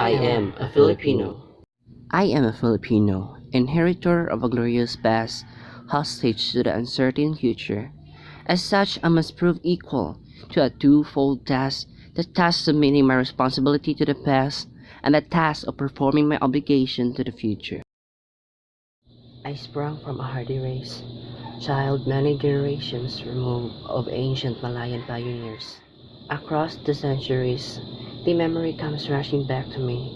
I am a Filipino. I am a Filipino, inheritor of a glorious past, hostage to the uncertain future. As such, I must prove equal to a twofold task: the task of meeting my responsibility to the past, and the task of performing my obligation to the future. I sprung from a hardy race, child many generations removed of ancient Malayan pioneers. Across the centuries, the memory comes rushing back to me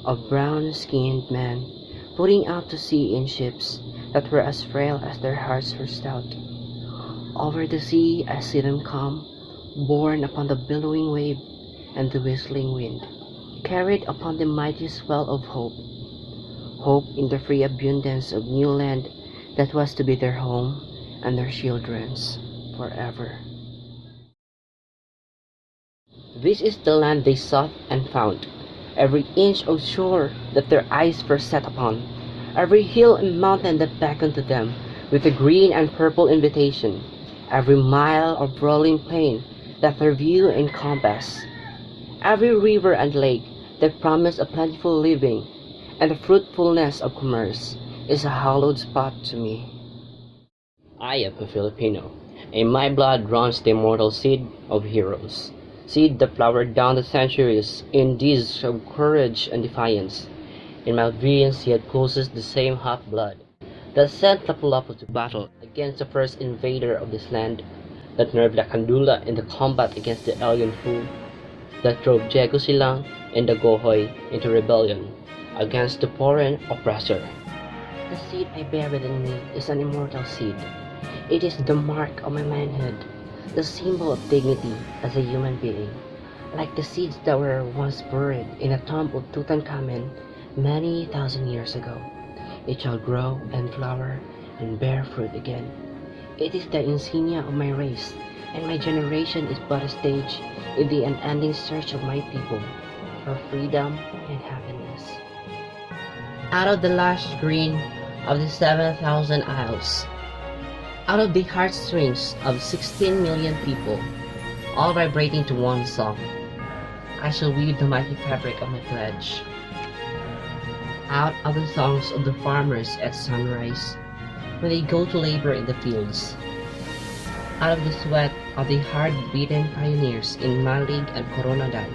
of brown-skinned men putting out to sea in ships that were as frail as their hearts were stout. Over the sea I see them come, borne upon the billowing wave and the whistling wind, carried upon the mighty swell of hope, hope in the free abundance of new land that was to be their home and their children's forever. This is the land they sought and found, every inch of shore that their eyes first set upon, every hill and mountain that beckoned to them with a green and purple invitation, every mile of rolling plain that their view encompassed, every river and lake that promised a plentiful living and the fruitfulness of commerce, is a hallowed spot to me. I am a Filipino. In my blood runs the immortal seed of heroes, seed that flowered down the centuries in deeds of courage and defiance. In my veins yet pulses the same hot blood that sent Lapu-Lapu to battle against the first invader of this land, that nerved Lakandula in the combat against the alien foe, that drove Diego Silang and the Gohoy into rebellion against the foreign oppressor. The seed I bear within me is an immortal seed. It is the mark of my manhood, the symbol of dignity as a human being. Like the seeds that were once buried in a tomb of Tutankhamen many thousand years ago, it shall grow and flower and bear fruit again. It is the insignia of my race, and my generation is but a stage in the unending search of my people for freedom and happiness. Out of the lush green of the 7,000 isles, out of the heartstrings of 16 million people, all vibrating to one song, I shall weave the mighty fabric of my pledge. Out of the songs of the farmers at sunrise, when they go to labor in the fields, out of the sweat of the hard-beaten pioneers in Malig and Coronadal,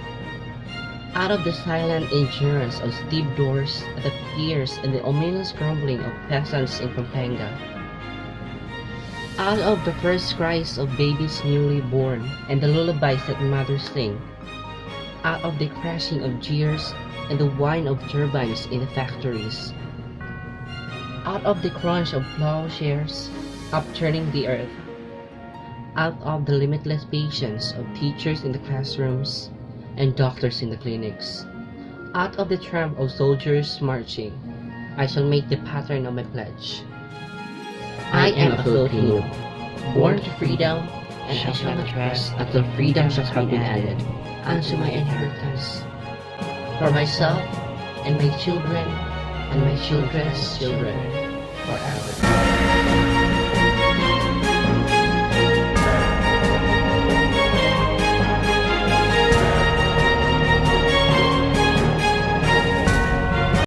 out of the silent endurance of stevedores at the piers and the ominous grumbling of peasants in Pampanga, out of the first cries of babies newly born and the lullabies that mothers sing, out of the crashing of jeers and the whine of turbines in the factories, out of the crunch of plowshares upturning the earth, out of the limitless patience of teachers in the classrooms and doctors in the clinics, out of the tramp of soldiers marching, I shall make the pattern of my pledge. I am a Filipino, born to freedom, and I shall not rest until freedom shall have been added unto my inheritance, for myself and my children and my children's children.